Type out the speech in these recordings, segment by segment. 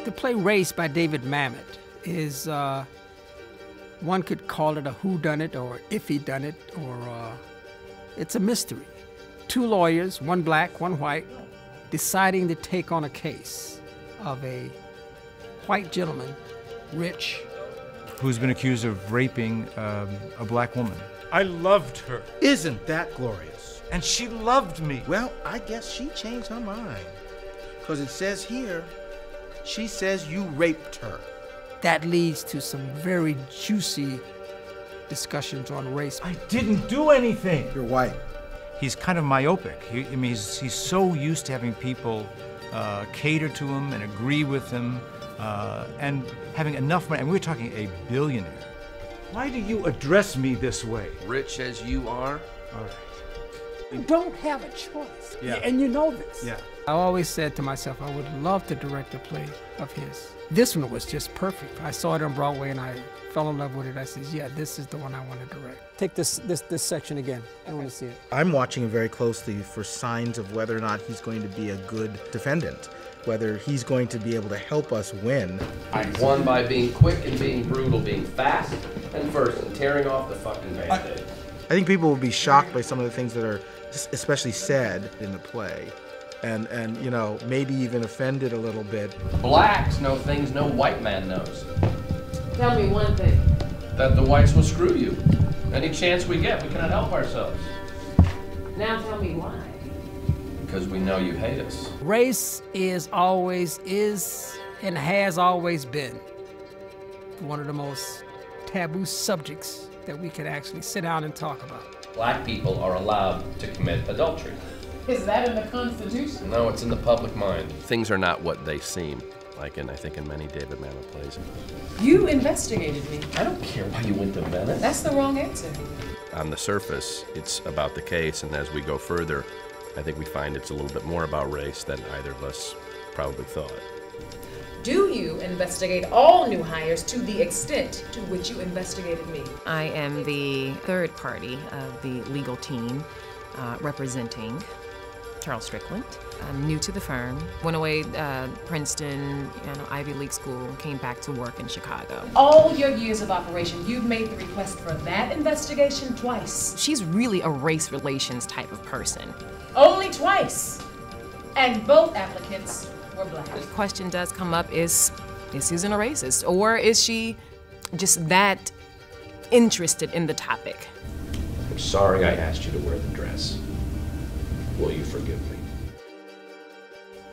The play Race by David Mamet is, one could call it a whodunit or if he done it, or it's a mystery. Two lawyers, one black, one white, deciding to take on a case of a white gentleman, rich, who's been accused of raping a black woman. I loved her. Isn't that glorious? And she loved me. Well, I guess she changed her mind. Because it says here, she says you raped her. That leads to some very juicy discussions on race. I didn't do anything. You're white. He's kind of myopic. He's so used to having people cater to him and agree with him and having enough money. And we're talking a billionaire. Why do you address me this way? Rich as you are? All right. You don't have a choice. Yeah. And you know this. Yeah. I always said to myself, I would love to direct a play of his. This one was just perfect. I saw it on Broadway and I fell in love with it. I said, yeah, this is the one I want to direct. Take this section again. I want to see it. I'm watching him very closely for signs of whether or not he's going to be a good defendant, whether he's going to be able to help us win. I won by being quick and being brutal, being fast and first and tearing off the fucking Band-Aid. I think people will be shocked by some of the things that are especially said in the play. And you know, maybe even offended a little bit. Blacks know things no white man knows. Tell me one thing. That the whites will screw you. Any chance we get, we cannot help ourselves. Now tell me why. Because we know you hate us. Race is and has always been one of the most taboo subjects that we could actually sit down and talk about. Black people are allowed to commit adultery. Is that in the Constitution? No, it's in the public mind. Things are not what they seem, like I think in many David Mamet plays. You investigated me. I don't care why you went to Venice. That's the wrong answer. On the surface, it's about the case, and as we go further, I think we find it's a little bit more about race than either of us probably thought. Do you investigate all new hires to the extent to which you investigated me? I am the third party of the legal team representing Charles Strickland. I'm new to the firm. Went away Princeton, Ivy League school, came back to work in Chicago. All your years of operation, you've made the request for that investigation twice. She's really a race relations type of person. Only twice. And both applicants were black. The question does come up, is Susan a racist? Or is she just that interested in the topic? I'm sorry I asked you to wear the dress. Will you forgive me?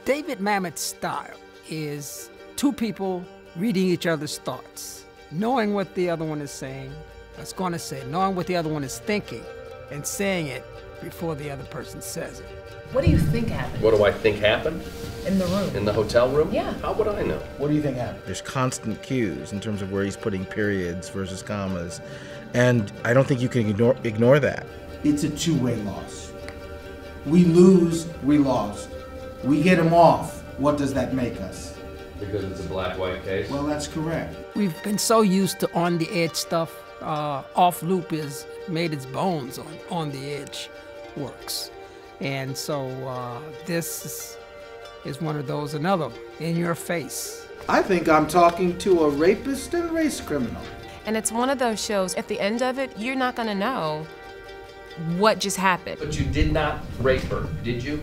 David Mamet's style is two people reading each other's thoughts, knowing what the other one is saying, is going to say, knowing what the other one is thinking, and saying it before the other person says it. What do you think happened? What do I think happened? In the room. In the hotel room? Yeah. How would I know? What do you think happened? There's constant cues in terms of where he's putting periods versus commas, and I don't think you can ignore that. It's a two-way loss. We lose, we lost. We get him off. What does that make us? Because it's a black-white case? Well, that's correct. We've been so used to on-the-edge stuff. Off-loop has made its bones on on-the-edge works. And so this is one of those, another in your face. I think I'm talking to a rapist and race criminal. And it's one of those shows, at the end of it, you're not gonna know what just happened. But you did not rape her, did you?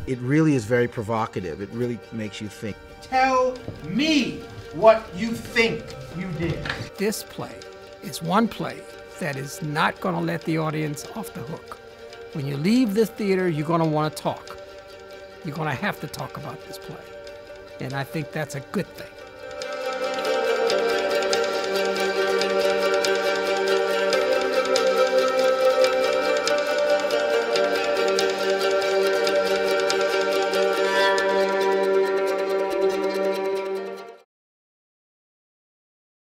It really is very provocative. It really makes you think. Tell me what you think you did. This play is one play that is not gonna let the audience off the hook. When you leave the theater, you're gonna wanna talk. You're gonna have to talk about this play. And I think that's a good thing.